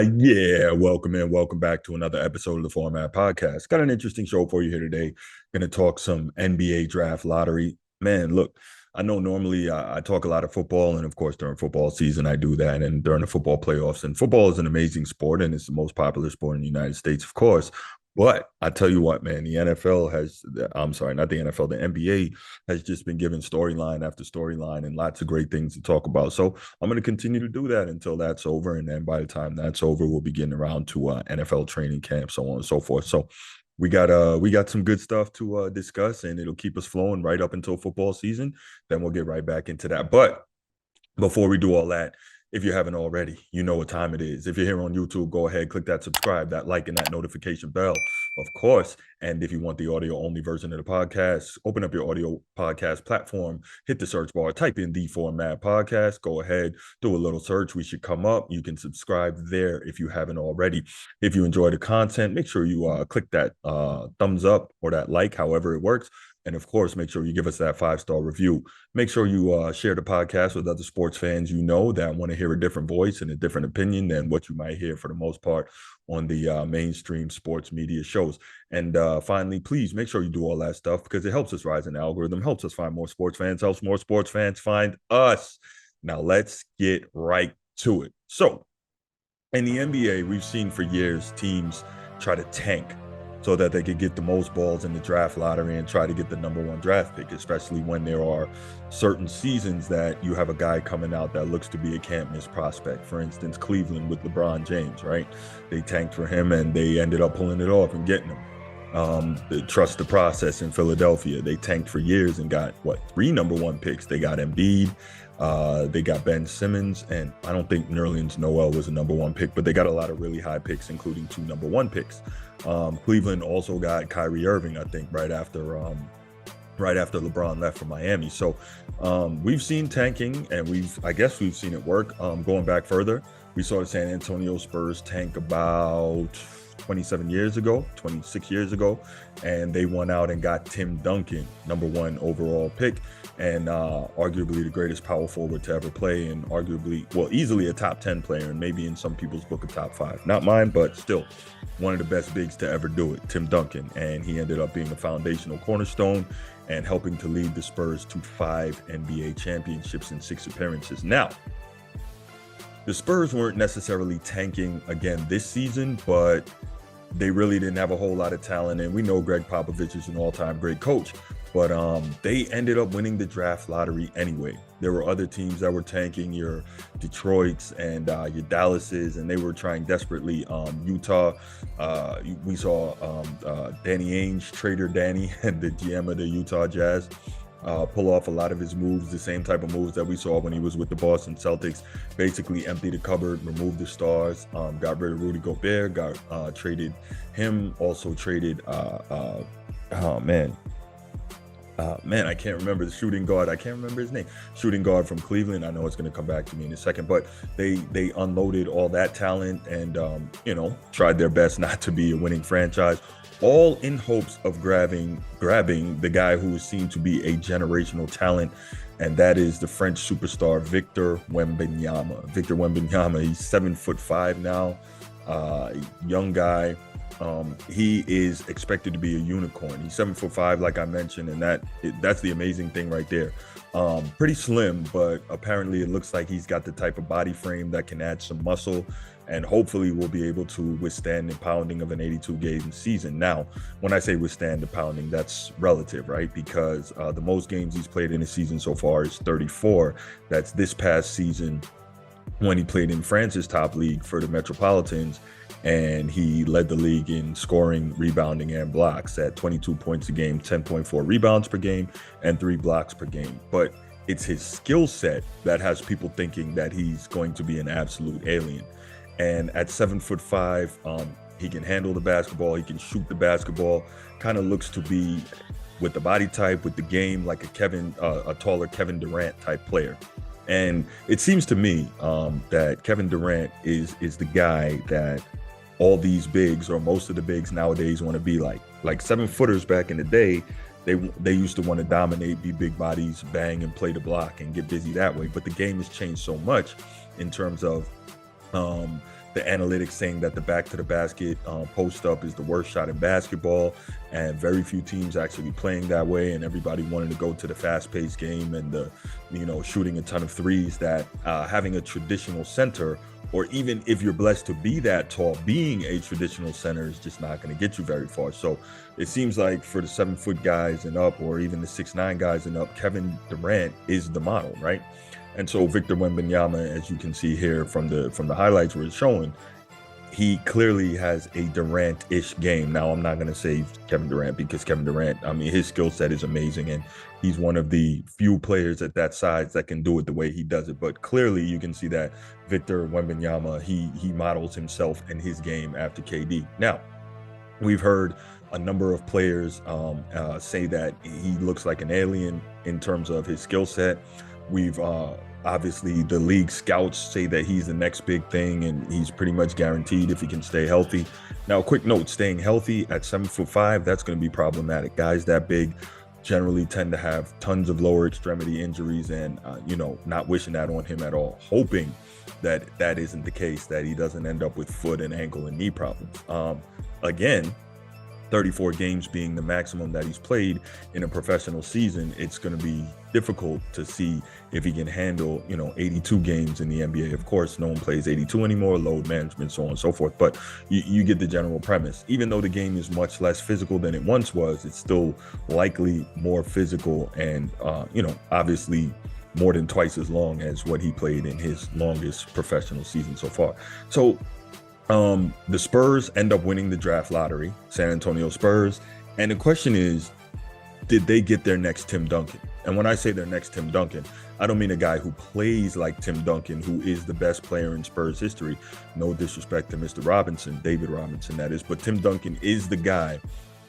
Yeah, welcome in. Welcome back to another episode of the Format Podcast. Got an interesting show for you here today. Going to talk some NBA draft lottery. Man, look, I know normally I talk a lot of football, and of course, during football season, I do that, and during the football playoffs. And football is an amazing sport, and it's the most popular sport in the United States, of course. But I tell you what, man, the NFL has, I'm sorry, not the NFL, the NBA has just been given storyline after storyline and lots of great things to talk about. So I'm going to continue to do that until that's over. And then by the time that's over, we'll be getting around to NFL training camp, so on and so forth. So we got some good stuff to discuss, and it'll keep us flowing right up until football season. Then we'll get right back into that. But before we do all that, if you haven't already, you know what time it is. If you're here on YouTube, go ahead, click that subscribe, that like, and that notification bell, of course. And if you want the audio only version of the podcast, open up your audio podcast platform, hit the search bar, type in the Format Podcast, go ahead, do a little search. We should come up. You can subscribe there if you haven't already. If you enjoy the content, make sure you click that thumbs up or that like, however it works. And of course, make sure you give us that 5-star review. Make sure you share the podcast with other sports fans you know that want to hear a different voice and a different opinion than what you might hear for the most part on the mainstream sports media shows. And finally, please make sure you do all that stuff because it helps us rise in the algorithm, helps us find more sports fans, helps more sports fans find us. Now, let's get right to it. So, in the NBA, we've seen for years teams try to tank so that they could get the most balls in the draft lottery and try to get the number one draft pick, especially when there are certain seasons that you have a guy coming out that looks to be a can't miss prospect. For instance, Cleveland with LeBron James, right? They tanked for him and they ended up pulling it off and getting him. They trust the process in Philadelphia. They tanked for years and got, 3 number one picks. They got Embiid. They got Ben Simmons, and I don't think Nerlens Noel was a number one pick, but they got a lot of really high picks, including 2 number one picks. Cleveland also got Kyrie Irving, I think, right after LeBron left for Miami. So we've seen tanking, and I guess we've seen it work. Going back further, we saw the San Antonio Spurs tank about 26 years ago, and they went out and got Tim Duncan, number 1 overall pick, and arguably the greatest power forward to ever play, and easily a top 10 player, and maybe in some people's book a top 5. Not mine, but still one of the best bigs to ever do it, Tim Duncan. And he ended up being a foundational cornerstone and helping to lead the Spurs to 5 NBA championships and 6 appearances. Now, the Spurs weren't necessarily tanking again this season, but they really didn't have a whole lot of talent. And we know Greg Popovich is an all-time great coach, but they ended up winning the draft lottery anyway. There were other teams that were tanking, your Detroits and your Dallases, and they were trying desperately. Utah, we saw Danny Ainge, Trader Danny, and the GM of the Utah Jazz, pull off a lot of his moves, the same type of moves that we saw when he was with the Boston Celtics. Basically empty the cupboard, remove the stars, got rid of Rudy Gobert, traded him, also traded, I can't remember the shooting guard. I can't remember his name. Shooting guard from Cleveland. I know it's going to come back to me in a second, but they unloaded all that talent and, tried their best not to be a winning franchise, all in hopes of grabbing the guy who was seen to be a generational talent, and that is the French superstar Victor Wembanyama. He's 7'5" now, young guy. He is expected to be a unicorn. He's 7'5", like I mentioned, and that's the amazing thing right there. Pretty slim, but apparently it looks like he's got the type of body frame that can add some muscle, and hopefully will be able to withstand the pounding of an 82-game season. Now, when I say withstand the pounding, that's relative, right? Because the most games he's played in a season so far is 34. That's this past season when he played in France's top league for the Metropolitans, and he led the league in scoring, rebounding, and blocks at 22 points a game, 10.4 rebounds per game, and 3 blocks per game. But it's his skill set that has people thinking that he's going to be an absolute alien. And at 7'5", he can handle the basketball, he can shoot the basketball, kind of looks to be, with the body type, with the game, like a taller Kevin Durant type player. And it seems to me that Kevin Durant is the guy that all these bigs, or most of the bigs nowadays, want to be like 7-footers back in the day. They used to want to dominate, be big bodies, bang and play the block and get busy that way. But the game has changed so much in terms of the analytics saying that the back to the basket post up is the worst shot in basketball, and very few teams actually playing that way, and everybody wanted to go to the fast paced game and the, shooting a ton of threes, that having a traditional center, or even if you're blessed to be that tall, being a traditional center is just not going to get you very far. So it seems like for the 7-foot guys and up, or even the 6'9" guys and up, Kevin Durant is the model, right? And so Victor Wembanyama, as you can see here from the highlights where it's showing, he clearly has a Durant-ish game. Now, I'm not going to say Kevin Durant, because Kevin Durant, I mean, his skill set is amazing, and he's one of the few players at that size that can do it the way he does it. But clearly, you can see that Victor Wembanyama, he models himself and his game after KD. Now, we've heard a number of players say that he looks like an alien in terms of his skill set. We've obviously, the league scouts say that he's the next big thing, and he's pretty much guaranteed if he can stay healthy. Now, quick note, staying healthy at 7'5", that's going to be problematic. Guys that big generally tend to have tons of lower extremity injuries, and not wishing that on him at all, hoping that that isn't the case, that he doesn't end up with foot and ankle and knee problems. Again, 34 games being the maximum that he's played in a professional season, it's going to be difficult to see if he can handle, 82 games in the NBA. Of course, no one plays 82 anymore, load management, so on and so forth. But you get the general premise. Even though the game is much less physical than it once was, it's still likely more physical and, obviously more than twice as long as what he played in his longest professional season so far. So the Spurs end up winning the draft lottery, San Antonio Spurs. And the question is, did they get their next Tim Duncan? And when I say their next Tim Duncan, I don't mean a guy who plays like Tim Duncan, who is the best player in Spurs history. No disrespect to Mr. Robinson, David Robinson, that is. But Tim Duncan is the guy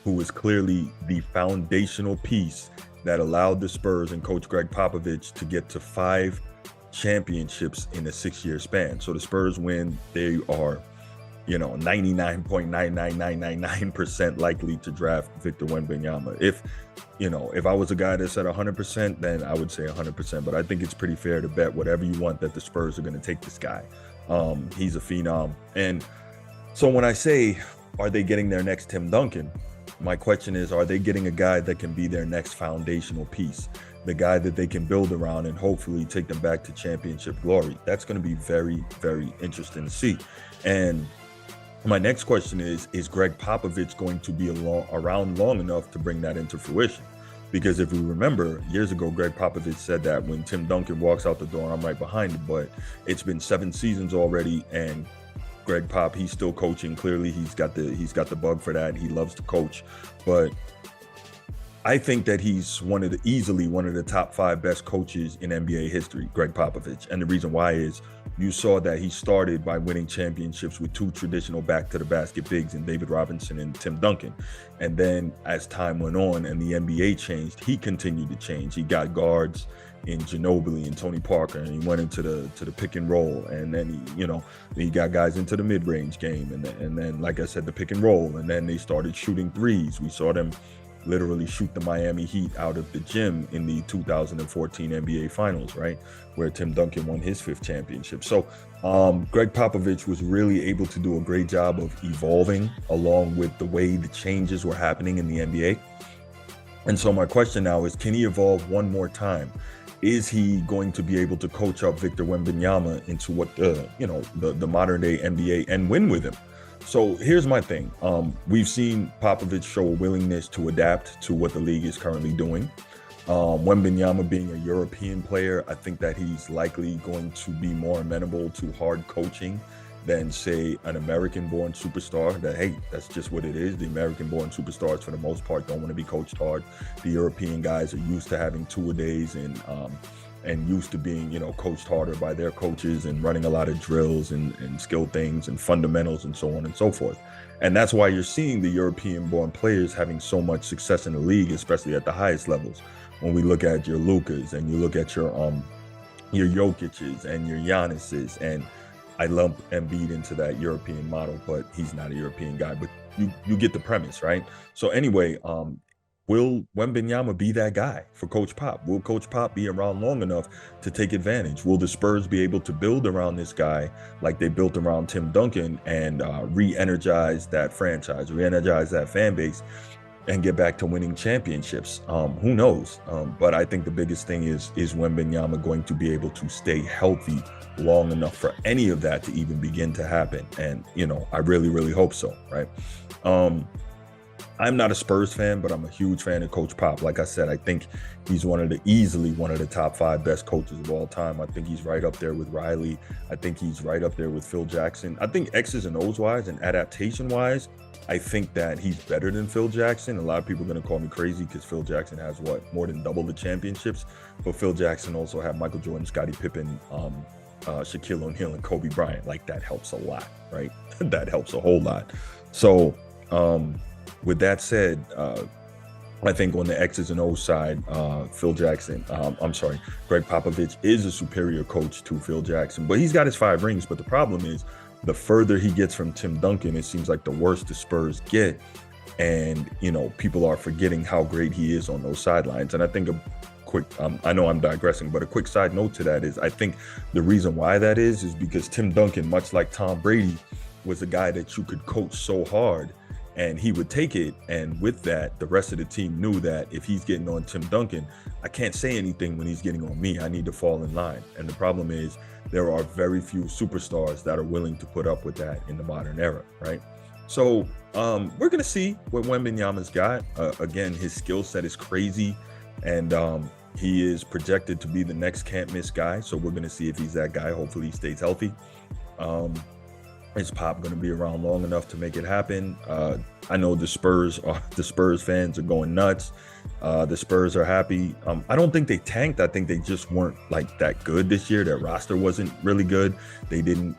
who is clearly the foundational piece that allowed the Spurs and Coach Greg Popovich to get to 5 championships in a 6-year span. So the Spurs win, they are 99.99999% likely to draft Victor Wembanyama. If I was a guy that said 100%, then I would say 100%. But I think it's pretty fair to bet whatever you want that the Spurs are going to take this guy. He's a phenom. And so when I say, are they getting their next Tim Duncan? My question is, are they getting a guy that can be their next foundational piece? The guy that they can build around and hopefully take them back to championship glory? That's going to be very, very interesting to see. And my next question is Greg Popovich going to be around long enough to bring that into fruition? Because if we remember, years ago, Greg Popovich said that when Tim Duncan walks out the door, I'm right behind him. But it's been 7 seasons already, and Greg Pop, he's still coaching. Clearly, he's got the bug for that. He loves to coach. But I think that he's easily one of the top 5 best coaches in NBA history, Greg Popovich. And the reason why is you saw that he started by winning championships with 2 traditional back-to-the-basket bigs in David Robinson and Tim Duncan. And then as time went on and the NBA changed, he continued to change. He got guards in Ginobili and Tony Parker, and he went into the pick and roll, and then he got guys into the mid-range game, and then like I said, the pick and roll, and then they started shooting threes. We saw them literally shoot the Miami Heat out of the gym in the 2014 NBA Finals, right, where Tim Duncan won his 5th championship. So Greg Popovich was really able to do a great job of evolving along with the way the changes were happening in the NBA. And so my question now is, can he evolve one more time? Is he going to be able to coach up Victor Wembanyama into what the modern day NBA and win with him? So here's my thing. We've seen Popovich show a willingness to adapt to what the league is currently doing. Wembanyama being a European player, I think that he's likely going to be more amenable to hard coaching than, say, an American-born superstar. That, hey, that's just what it is. The American-born superstars, for the most part, don't want to be coached hard. The European guys are used to having 2-a-days and used to being, coached harder by their coaches and running a lot of drills and skill things and fundamentals and so on and so forth. And that's why you're seeing the European-born players having so much success in the league, especially at the highest levels. When we look at your Lukas and you look at your Jokic's and your Giannis's, and I lump Embiid into that European model, but he's not a European guy, but you get the premise, right? So anyway, will Wembanyama be that guy for Coach Pop? Will Coach Pop be around long enough to take advantage? Will the Spurs be able to build around this guy like they built around Tim Duncan and re-energize that franchise, re-energize that fan base, and get back to winning championships? Who knows? But I think the biggest thing is Wembanyama going to be able to stay healthy long enough for any of that to even begin to happen? And, I really, really hope so, right? I'm not a Spurs fan, but I'm a huge fan of Coach Pop. Like I said, I think he's easily one of the top 5 best coaches of all time. I think he's right up there with Riley. I think he's right up there with Phil Jackson. I think X's and O's wise and adaptation wise, I think that he's better than Phil Jackson. A lot of people are going to call me crazy because Phil Jackson has more than double the championships. But Phil Jackson also had Michael Jordan, Scottie Pippen, Shaquille O'Neal, and Kobe Bryant. Like, that helps a lot, right? That helps a whole lot. So, with that said, I think on the X's and O's side, Greg Popovich is a superior coach to Phil Jackson, but he's got his 5 rings. But the problem is, the further he gets from Tim Duncan, it seems like the worse the Spurs get. And, people are forgetting how great he is on those sidelines. And I think I know I'm digressing, but a quick side note to that is, I think the reason why that is because Tim Duncan, much like Tom Brady, was a guy that you could coach so hard and he would take it. And with that, the rest of the team knew that if he's getting on Tim Duncan, I can't say anything when he's getting on me. I need to fall in line. And the problem is, there are very few superstars that are willing to put up with that in the modern era, right? So we're going to see what Wembanyama's got. Again, his skill set is crazy, and he is projected to be the next can't miss guy. So we're going to see if he's that guy. Hopefully he stays healthy. Is Pop going to be around long enough to make it happen? I know the Spurs fans are going nuts. The Spurs are happy. I don't think they tanked. I think they just weren't like that good this year. Their roster wasn't really good. They didn't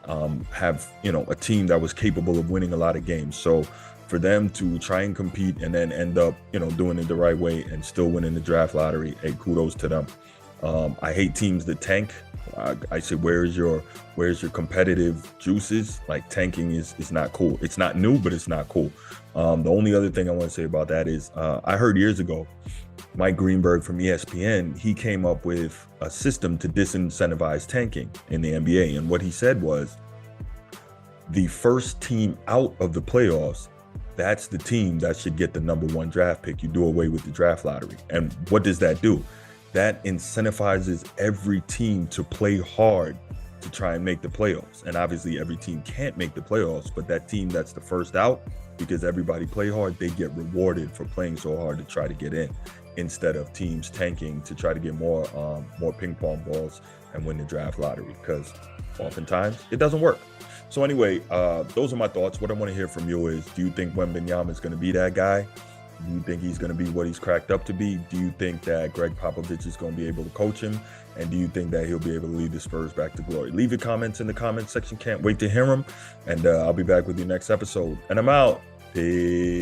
have, a team that was capable of winning a lot of games. So for them to try and compete and then end up, doing it the right way and still winning the draft lottery, hey, kudos to them. I hate teams that tank. I say, where's your competitive juices? Like, tanking is not cool. It's not new, but it's not cool. The only other thing I want to say about that is, I heard years ago, Mike Greenberg from ESPN, he came up with a system to disincentivize tanking in the NBA. And what he said was, the first team out of the playoffs, that's the team that should get the number 1 draft pick. You do away with the draft lottery. And what does that do? That incentivizes every team to play hard to try and make the playoffs. And obviously every team can't make the playoffs, but that team that's the first out, because everybody play hard, they get rewarded for playing so hard to try to get in, instead of teams tanking to try to get more ping pong balls and win the draft lottery, because oftentimes it doesn't work. So anyway, those are my thoughts. What I want to hear from you is, do you think Wembanyama is going to be that guy? Do you think he's going to be what he's cracked up to be? Do you think that Greg Popovich is going to be able to coach him? And do you think that he'll be able to lead the Spurs back to glory? Leave your comments in the comment section. Can't wait to hear them. And I'll be back with you next episode. And I'm out. Peace.